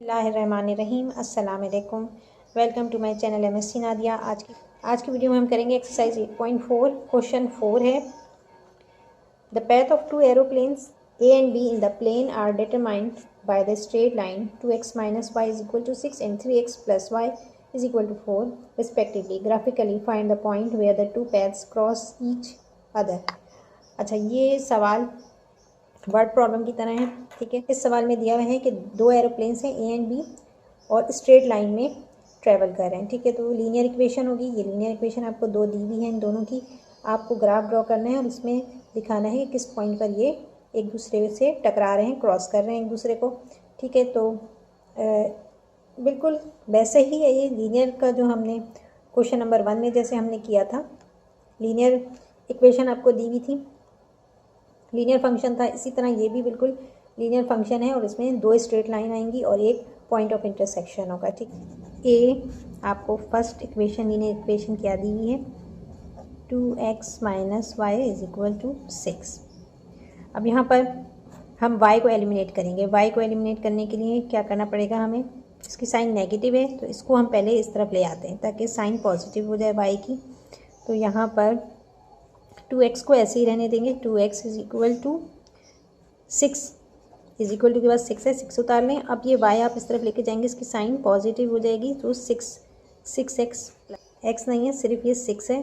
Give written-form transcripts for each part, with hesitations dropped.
बिस्मिल्लाहिर्रहमानिर्रहीम अस्सलाम वालेकुम। Welcome to my channel MSc Nadia. आज की वीडियो में हम करेंगे एक्सरसाइज 8.4। क्वेश्चन 4 है, the path of two aeroplanes A and B in the plane are determined by the straight line 2x minus y is equal to 6 and 3x plus y is equal to 4 respectively. Graphically find the point where the two paths cross each other. अच्छा, ये सवाल word problem की तरह है। ठीक है, इस सवाल में दिया हुआ है कि दो एरोप्लेन्स हैं ए एंड बी और स्ट्रेट लाइन में ट्रेवल कर रहे हैं। ठीक है, तो लीनियर इक्वेशन होगी। ये लीनियर इक्वेशन आपको दो दी हुई है, इन दोनों की आपको ग्राफ ड्रॉ करना है और इसमें दिखाना है किस पॉइंट पर ये एक दूसरे से टकरा रहे हैं, क्रॉस कर रहे हैं एक दूसरे को। ठीक है, तो बिल्कुल वैसे ही है ये लीनियर का, जो हमने क्वेश्चन नंबर 1 में जैसे हमने किया था, लीनियर इक्वेशन आपको दी हुई थी, लीनियर फंक्शन था। इसी तरह ये भी बिल्कुल लीनियर फंक्शन है और इसमें दो स्ट्रेट लाइन आएंगी और एक पॉइंट ऑफ इंटरसेक्शन होगा। ठीक, ए आपको फर्स्ट इक्वेशन लीनियर इक्वेशन क्या दी हुई है, 2x minus y is equal to 6। अब यहाँ पर हम y को एलिमिनेट करेंगे। y को एलिमिनेट करने के लिए क्या करना पड़ेगा हमें, इसकी साइन नेगेटिव है तो इसको हम पहले इस तरफ ले आते हैं ताकि साइन पॉजिटिव हो जाए y की। तो यहाँ पर 2x को ऐसे ही रहने देंगे, 2x is equal to 6 is equal to के बाद 6 है, 6 उतार लें। अब ये y आप इस तरफ लेके जाएंगे, इसकी साइन पॉजिटिव हो जाएगी, तो 6x x नहीं है, सिर्फ ये 6 है।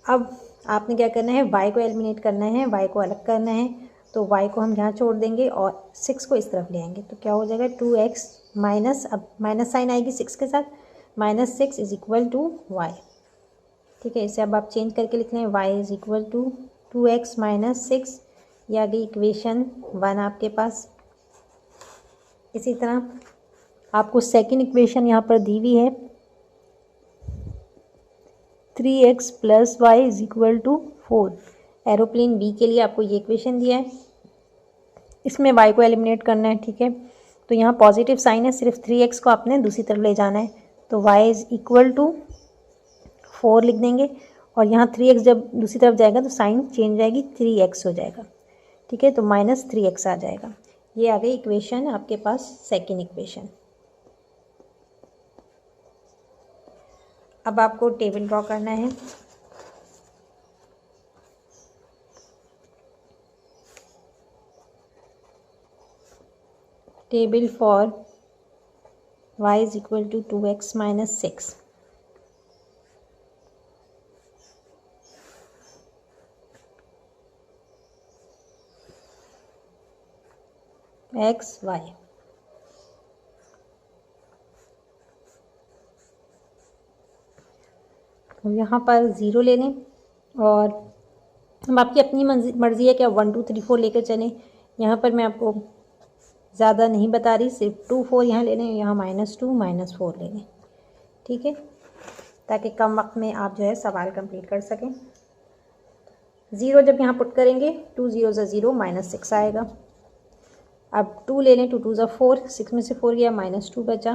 अब आपने क्या करना है, y को एलिमिनेट करना है, y को अलग करना है, तो y को हम यहाँ छोड़ देंगे और 6 को इस तरफ ले आएंगे। तो क्या हो जाएगा, 2x माइनस, अब माइनस साइन आएगी 6 के साथ, -6 इज इक्वल टू y। ठीक है, इसे अब आप चेंज करके लिख लें, y is equal to 2x minus 6। ये आ गई इक्वेशन 1 आपके पास। इसी तरह आपको सेकंड इक्वेशन यहाँ पर दी हुई है, 3x plus y is equal to 4। Aeroplane B के लिए आपको ये इक्वेशन दिया है, इसमें y को एलिमिनेट करना है। ठीक है, तो यहाँ पॉजिटिव साइन है, सिर्फ 3x को आपने दूसरी तरफ ले जाना है, तो y इज इक्वल टू 4 लिख देंगे और यहाँ 3x जब दूसरी तरफ जाएगा तो साइन चेंज जाएगी, 3x हो जाएगा। ठीक है, तो -3x आ जाएगा। ये आ गई इक्वेशन आपके पास, सेकंड इक्वेशन। अब आपको टेबल ड्रॉ करना है। Table for y is equal to 2x minus 6। x y तो यहाँ पर 0 ले लें और हम आपकी अपनी मर्ज़ी है कि आप 1 2 3 4 लेकर चलें। यहाँ पर मैं आपको ज़्यादा नहीं बता रही, सिर्फ 2 4 यहाँ ले लें, यहाँ -2 -4 ले लें। ठीक है, ताकि कम वक्त में आप जो है सवाल कंप्लीट कर सकें। 0 जब यहाँ पुट करेंगे, 2 0 0 -6 आएगा। अब 2 ले लें, 2 2 4, 6 में से 4 गया, -2 बचा।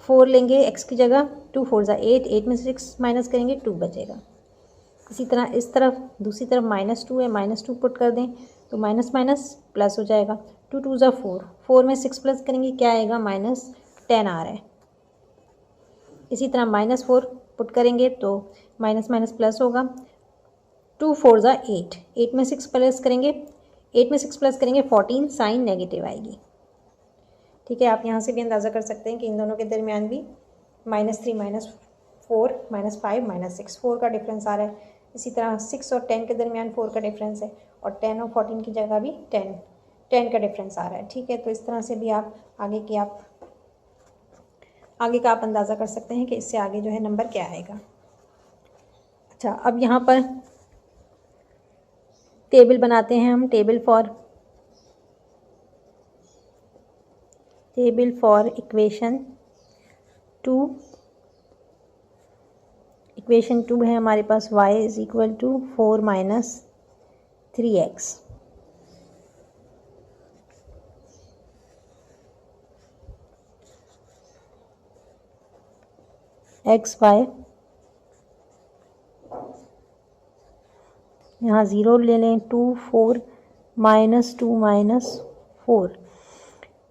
4 लेंगे x की जगह, 2 4 8, 8 में से 6 माइनस करेंगे, 2 बचेगा। इसी तरह इस तरफ दूसरी तरफ -2 है, -2 पुट कर दें तो माइनस माइनस प्लस हो जाएगा। 2 2 4, 4 में 6 प्लस करेंगे, क्या आएगा, -10 आ रहा है। इसी तरह -4 पुट करेंगे तो माइनस माइनस प्लस होगा। 2 4 8, 8 में 6 प्लस करेंगे, 8 में 6 प्लस करेंगे 14, साइन नेगेटिव आएगी। ठीक है, आप यहाँ से भी अंदाज़ा कर सकते हैं कि इन दोनों के दरमियान भी -3 -4 -5 -6 4 का डिफरेंस आ रहा है। इसी तरह 6 और 10 के दरमियान 4 का डिफरेंस है और 10 और 14 की जगह भी 10 का डिफरेंस आ रहा है। ठीक है, तो इस तरह से भी आप आगे का आप अंदाज़ा कर सकते हैं कि इससे आगे जो है नंबर क्या आएगा। अच्छा, अब यहाँ पर टेबल बनाते हैं हम, टेबल फॉर इक्वेशन 2। इक्वेशन 2 है हमारे पास, y is equal to 4 minus 3x। X y यहाँ 0 ले लें, 2 4 -2 -4।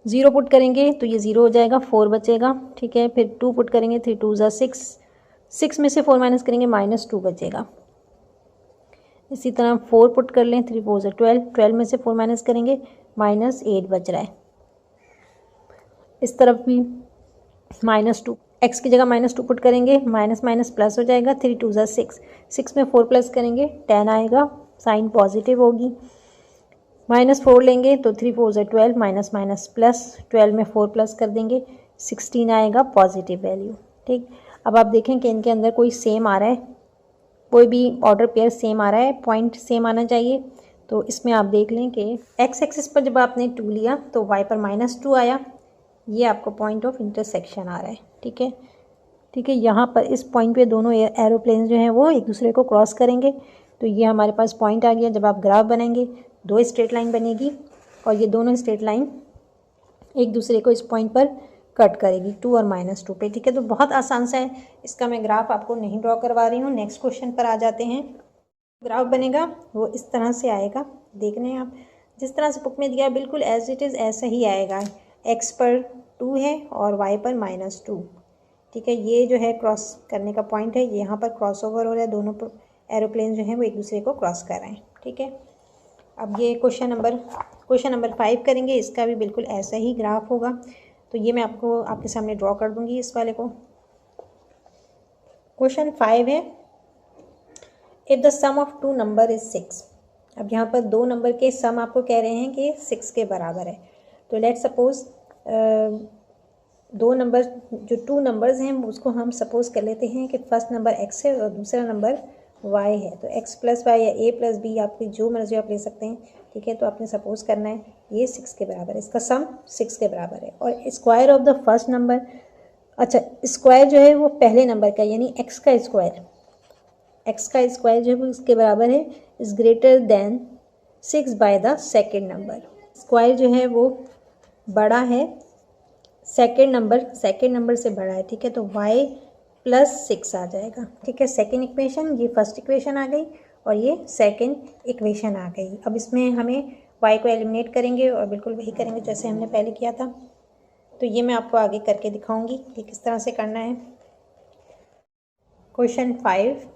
0 पुट करेंगे तो ये 0 हो जाएगा, 4 बचेगा, ठीक है। फिर 2 पुट करेंगे, 3 2 ज़ा 6, 6 में से 4 माइनस करेंगे, -2 बचेगा। इसी तरह 4 पुट कर लें, 3 4 ज़ा 12, 12 में से 4 माइनस करेंगे, -8 बच रहा है। इस तरफ भी -2, x की जगह -2 पुट करेंगे, माइनस माइनस प्लस हो जाएगा, 3 2 ज़ा 6, 6 में 4 प्लस करेंगे, 10 आएगा, साइन पॉजिटिव होगी। -4 लेंगे तो 3 4 ज़ा 12, माइनस माइनस प्लस, 12 में 4 प्लस कर देंगे, 16 आएगा पॉजिटिव वैल्यू, ठीक। अब आप देखें कि इनके अंदर कोई सेम आ रहा है, कोई भी ऑर्डर पेयर सेम आ रहा है, पॉइंट सेम आना चाहिए। तो इसमें आप देख लें कि एक्स एक्सिस पर जब आपने 2 लिया तो वाई पर -2 आया, ये आपको पॉइंट ऑफ इंटरसेक्शन आ रहा है, ठीक है। ठीक है, यहाँ पर इस पॉइंट पे दोनों एरोप्लेन जो हैं वो एक दूसरे को क्रॉस करेंगे, तो ये हमारे पास पॉइंट आ गया। जब आप ग्राफ बनाएंगे 2 स्ट्रेट लाइन बनेगी और ये दोनों स्ट्रेट लाइन एक दूसरे को इस पॉइंट पर कट करेगी, 2 और -2 पे, ठीक है। तो बहुत आसान सा है, इसका मैं ग्राफ आपको नहीं ड्रॉ करवा रही हूँ। नेक्स्ट क्वेश्चन पर आ जाते हैं। ग्राफ बनेगा वो इस तरह से आएगा, देख रहे हैं आप, जिस तरह से बुक में दिया बिल्कुल एज इट इज़ ऐसा ही आएगा। एक्स पर 2 है और वाई पर -2, ठीक है। ये जो है क्रॉस करने का पॉइंट है, यहाँ पर क्रॉस ओवर हो रहा है, दोनों एरोप्लेन जो हैं वो एक दूसरे को क्रॉस कर रहे हैं, ठीक है। अब ये क्वेश्चन नंबर 5 करेंगे, इसका भी बिल्कुल ऐसा ही ग्राफ होगा। तो ये मैं आपको आपके सामने ड्रॉ कर दूंगी इस वाले को। क्वेश्चन 5 है, if the sum of 2 number is 6। अब यहाँ पर 2 नंबर के सम आपको कह रहे हैं कि 6 के बराबर है। तो लेट सपोज 2 नंबर जो 2 नंबर्स हैं उसको हम सपोज कर लेते हैं कि फर्स्ट नंबर x है और दूसरा नंबर y है। तो x + y या a + b, आपकी जो मर्जी आप ले सकते हैं, ठीक है। तो आपने सपोज करना है ये 6 के बराबर है, इसका सम 6 के बराबर है। और square of the first number, अच्छा स्क्वायर जो है वो पहले नंबर का, यानी x का स्क्वायर जो है वो इसके बराबर है, is greater than 6 by the second number. Square जो है वो बड़ा है, सेकेंड नंबर से बड़ा है, ठीक है। तो y + 6 आ जाएगा, ठीक है। सेकेंड इक्वेशन, ये फर्स्ट इक्वेशन आ गई और ये सेकेंड इक्वेशन आ गई। अब इसमें हमें y को एलिमिनेट करेंगे और बिल्कुल वही करेंगे जैसे हमने पहले किया था। तो ये मैं आपको आगे करके दिखाऊंगी कि किस तरह से करना है। क्वेश्चन 5,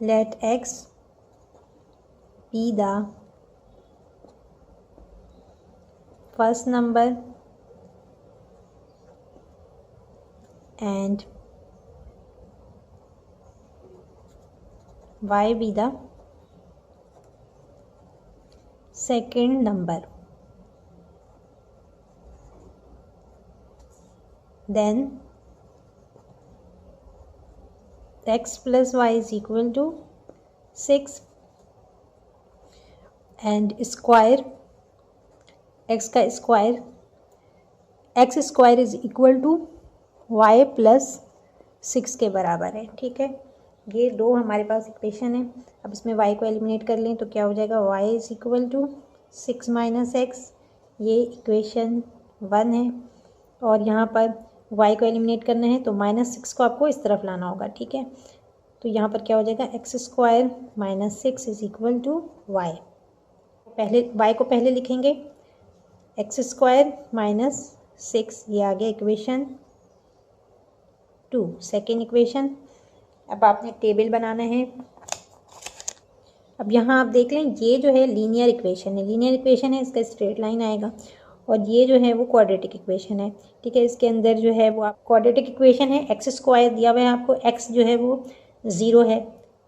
लेट x be the first number and y be the second number, then x + y is equal to 6 and square x का square, x square is equal to y + 6 के बराबर है, ठीक है। ये 2 हमारे पास इक्वेशन है। अब इसमें y को एलिमिनेट कर लें तो क्या हो जाएगा, y is equal to 6 - x, ये इक्वेशन 1 है। और यहाँ पर y को एलिमिनेट करना है तो -6 को आपको इस तरफ लाना होगा, ठीक है। तो यहाँ पर क्या हो जाएगा, x square -6 is equal to y। पहले y को पहले लिखेंगे, x स्क्वायर -6, ये आ गया इक्वेशन 2, सेकेंड इक्वेशन। अब आपने टेबल बनाना है। अब यहाँ आप देख लें, ये जो है लीनियर इक्वेशन है, इसका स्ट्रेट लाइन आएगा। और ये जो है वो क्वाड्रेटिक इक्वेशन है, ठीक है। इसके अंदर जो है वो आप क्वाड्रेटिक इक्वेशन है, x स्क्वायर दिया हुआ है आपको, x जो है वो 0 है,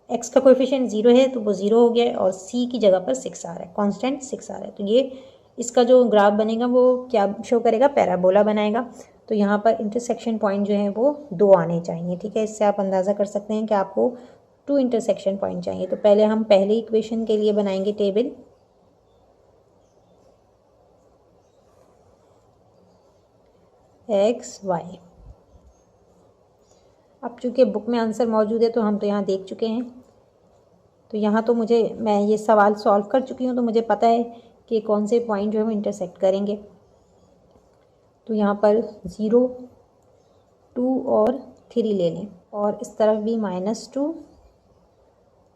x का कोएफिशिएंट 0 है तो वो 0 हो गया और c की जगह पर 6 आ रहा है, कांस्टेंट 6 आ रहा है। तो ये इसका जो ग्राफ बनेगा वो क्या शो करेगा, पैराबोला बनाएगा। तो यहाँ पर इंटरसेक्शन पॉइंट जो है वो 2 आने चाहिए, ठीक है। इससे आप अंदाज़ा कर सकते हैं कि आपको 2 इंटरसेक्शन पॉइंट चाहिए। तो पहले हम पहले इक्वेशन के लिए बनाएंगे टेबल। एक्स वाई, अब चूँकि बुक में आंसर मौजूद है तो हम तो यहाँ देख चुके हैं। तो यहाँ तो मैं ये सवाल सॉल्व कर चुकी हूँ, तो मुझे पता है कि कौन से पॉइंट जो है वो इंटरसेक्ट करेंगे। तो यहाँ पर 0, 2 और 3 ले लें और इस तरफ भी -2,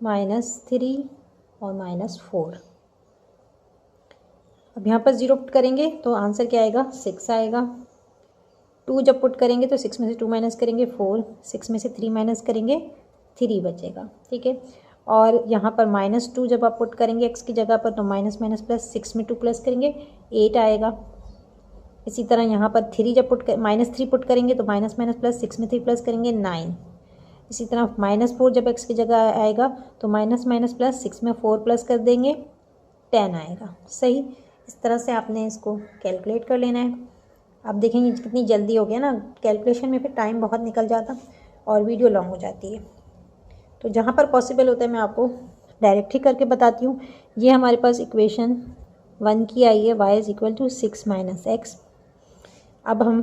-3 और -4, अब यहाँ पर 0 पुट करेंगे तो आंसर क्या आएगा, 6 आएगा। 2 जब पुट करेंगे तो 6 में से 2 माइनस करेंगे 4, 6 में से 3 माइनस करेंगे 3 बचेगा, ठीक है। और यहाँ पर -2 जब आप पुट करेंगे x की जगह पर तो माइनस माइनस प्लस, 6 में 2 प्लस करेंगे 8 आएगा। इसी तरह यहाँ पर 3 जब -3 पुट करेंगे तो माइनस माइनस प्लस, 6 में 3 प्लस करेंगे 9। इसी तरह -4 जब x की जगह आएगा तो माइनस माइनस प्लस, 6 में 4 प्लस कर देंगे 10 आएगा। सही, इस तरह से आपने इसको कैलकुलेट कर लेना है। आप देखेंगे कितनी जल्दी हो गया ना, कैलकुलेशन में फिर टाइम बहुत निकल जाता और वीडियो लॉन्ग हो जाती है। तो जहाँ पर पॉसिबल होता है मैं आपको डायरेक्ट ही करके बताती हूँ। ये हमारे पास इक्वेशन 1 की आई है, y = 6 - x। अब हम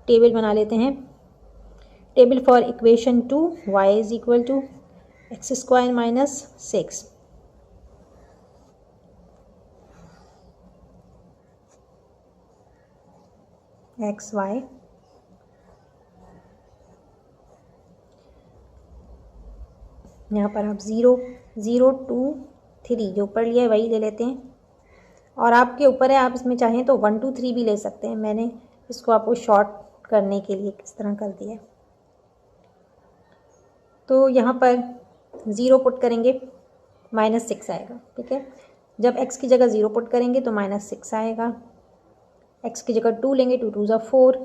टेबल बना लेते हैं। Table for equation 2, y = x² - 6। xy यहाँ पर आप 0, 0, 2, 3 जो ऊपर लिया है वही ले लेते हैं। और आपके ऊपर है, आप इसमें चाहें तो 1, 2, 3 भी ले सकते हैं। मैंने इसको आपको शॉर्ट करने के लिए किस तरह कर दिया है। तो यहाँ पर 0 पुट करेंगे -6 आएगा, ठीक है। जब x की जगह 0 पुट करेंगे तो -6 आएगा। x की जगह 2 लेंगे, 2 2 4,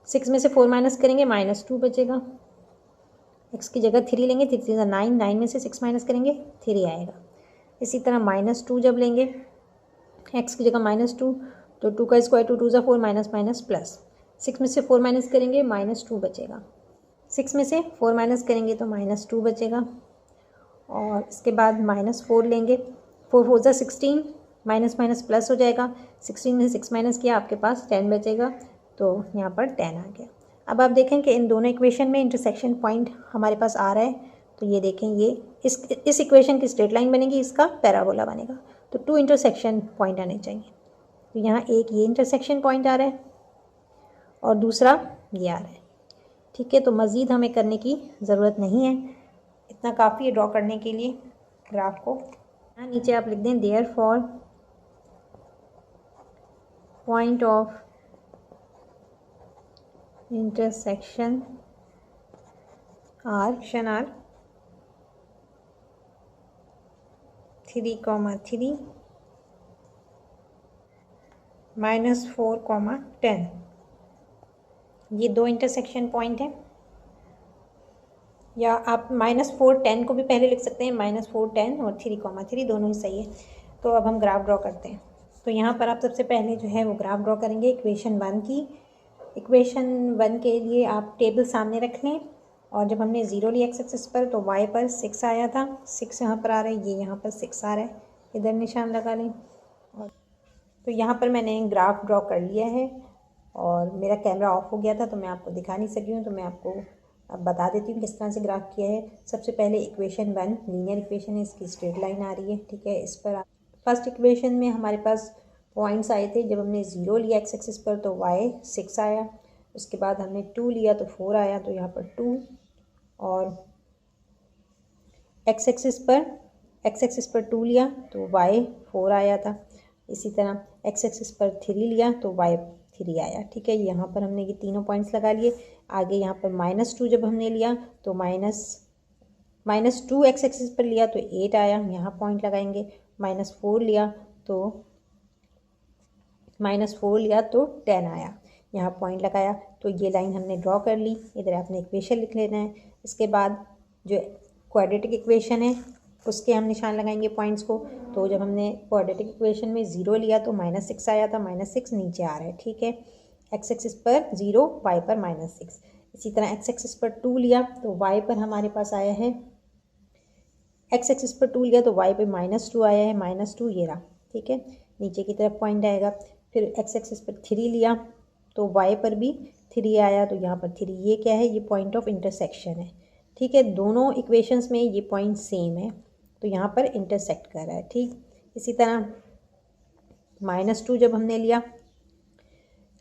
6 में से 4 माइनस करेंगे -2 बचेगा। x की जगह 3 लेंगे, 3 3 9, 9 में से 6 माइनस करेंगे 3 आएगा। इसी तरह -2 जब लेंगे, x की जगह -2 तो 2 का स्क्वायर, 2 2 4, माइनस माइनस प्लस, 6 में से 4 माइनस करेंगे -2 बचेगा। 6 में से 4 माइनस करेंगे तो -2 बचेगा। और इसके बाद -4 लेंगे, 4 4 जा 16, माइनस माइनस प्लस हो जाएगा। 16 में से 6 माइनस किया, आपके पास 10 बचेगा। तो यहाँ पर 10 आ गया। अब आप देखें कि इन दोनों इक्वेशन में इंटरसेक्शन पॉइंट हमारे पास आ रहा है। तो ये देखें, ये इस इक्वेशन की स्ट्रेट लाइन बनेगी, इसका पैराबोला बनेगा। तो 2 इंटरसेक्शन पॉइंट आने चाहिए। तो यहाँ एक ये इंटरसेक्शन पॉइंट आ रहा है और दूसरा ये आ रहा है, ठीक है। तो मज़ीद हमें करने की ज़रूरत नहीं है, इतना काफ़ी है ड्रॉ करने के लिए ग्राफ को। यहाँ नीचे आप लिख दें therefore point of intersection are 3, 3 -4, 10। ये 2 इंटरसेक्शन पॉइंट है। या आप -4, 10 को भी पहले लिख सकते हैं। -4, 10 और 3, 3 दोनों ही सही है। तो अब हम ग्राफ ड्रॉ करते हैं। तो यहाँ पर आप सबसे पहले जो है वो ग्राफ ड्रॉ करेंगे इक्वेशन 1 की। इक्वेशन 1 के लिए आप टेबल सामने रख लें। और जब हमने 0 लिया x एक्सिस पर तो y पर 6 आया था। 6 यहाँ पर आ रहा है, ये यहाँ पर 6 आ रहा है, इधर निशान लगा लें। और तो यहाँ पर मैंने ग्राफ ड्रॉ कर लिया है और मेरा कैमरा ऑफ हो गया था तो मैं आपको दिखा नहीं सकी हूँ। तो मैं आपको अब बता देती हूँ किस तरह से ग्राफ किया है। सबसे पहले इक्वेशन 1 लीनियर इक्वेशन है, इसकी स्ट्रेट लाइन आ रही है, ठीक है। इस पर फर्स्ट इक्वेशन में हमारे पास पॉइंट्स आए थे। जब हमने 0 लिया x एक्सिस पर तो y 6 आया। उसके बाद हमने 2 लिया तो 4 आया, तो यहाँ पर 2। और x एक्सिस पर 2 लिया तो y 4 आया था। इसी तरह x एक्सिस पर 3 लिया तो y 3 आया, ठीक है। यहाँ पर हमने ये तीनों पॉइंट्स लगा लिए। आगे यहाँ पर -2 जब हमने लिया तो -2 x एक्सिस पर लिया तो 8 आया, यहाँ पॉइंट लगाएंगे। -4 लिया तो 10 आया, यहाँ पॉइंट लगाया। तो ये लाइन हमने ड्रॉ कर ली। इधर आपने इक्वेशन लिख लेना है। इसके बाद जो क्वाड्रेटिक इक्वेशन है उसके हम निशान लगाएंगे पॉइंट्स को। तो जब हमने क्वाड्रेटिक इक्वेशन में 0 लिया तो -6 आया था, -6 नीचे आ रहा है, ठीक है। x एक्सिस पर 0, y पर -6। इसी तरह x एक्सिस पर 2 लिया तो y पर हमारे पास आया है, x एक्सिस पर 2 लिया तो y पे -2 आया है, -2 ये रहा, ठीक है। नीचे की तरफ पॉइंट आएगा। फिर x एक्सिस पर 3 लिया तो y पर भी 3 आया, तो यहाँ पर 3 ये क्या है, ये पॉइंट ऑफ इंटरसेक्शन है, ठीक है। दोनों इक्वेशंस में ये पॉइंट सेम है तो यहाँ पर इंटरसेक्ट कर रहा है, ठीक। इसी तरह -2 जब हमने लिया,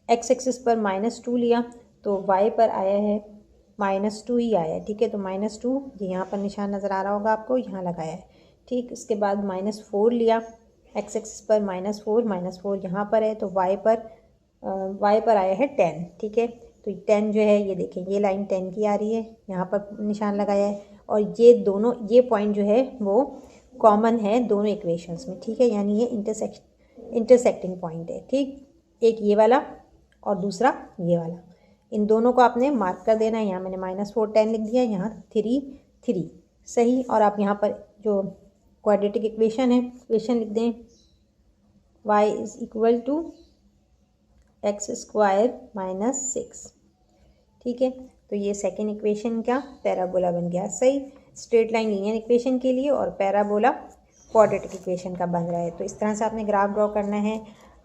x एक्सिस पर -2 लिया तो y पर आया है -2 ही आया है, ठीक है। तो -2 ये यहाँ पर निशान नज़र आ रहा होगा आपको, यहाँ लगाया है, ठीक। इसके बाद -4 लिया एक्स एक्सिस पर -4 यहाँ पर है, तो वाई पर आया है 10, ठीक है। तो 10 जो है ये देखें, ये लाइन 10 की आ रही है, यहाँ पर निशान लगाया है, और ये पॉइंट जो है वो कॉमन है दोनों इक्वेशंस में, ठीक है, यानी ये इंटरसेक्टिंग पॉइंट है, ठीक। एक ये वाला और दूसरा ये वाला, इन दोनों को आपने मार्क कर देना है। यहाँ मैंने -4 10 लिख दिया, यहाँ 3 3, सही। और आप यहाँ पर जो क्वाड्रेटिक इक्वेशन है, इक्वेशन लिख दें, y = x² - 6, ठीक है। तो ये सेकेंड इक्वेशन क्या पैराबोला बन गया, सही। स्ट्रेट लाइन लीनियर इक्वेशन के लिए और पैराबोला क्वाड्रेटिक इक्वेशन का बन रहा है। तो इस तरह से आपने ग्राफ ड्रॉ करना है।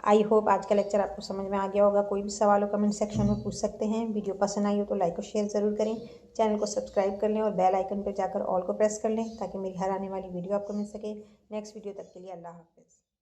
आई होप आज का लेक्चर आपको समझ में आ गया होगा। कोई भी सवाल हो कमेंट सेक्शन में पूछ सकते हैं। वीडियो पसंद आई हो तो लाइक और शेयर ज़रूर करें। चैनल को सब्सक्राइब कर लें और बेल आइकन पर जाकर ऑल को प्रेस कर लें ताकि मेरी हर आने वाली वीडियो आपको मिल सके। नेक्स्ट वीडियो तक के लिए अल्लाह हाफ़िज़।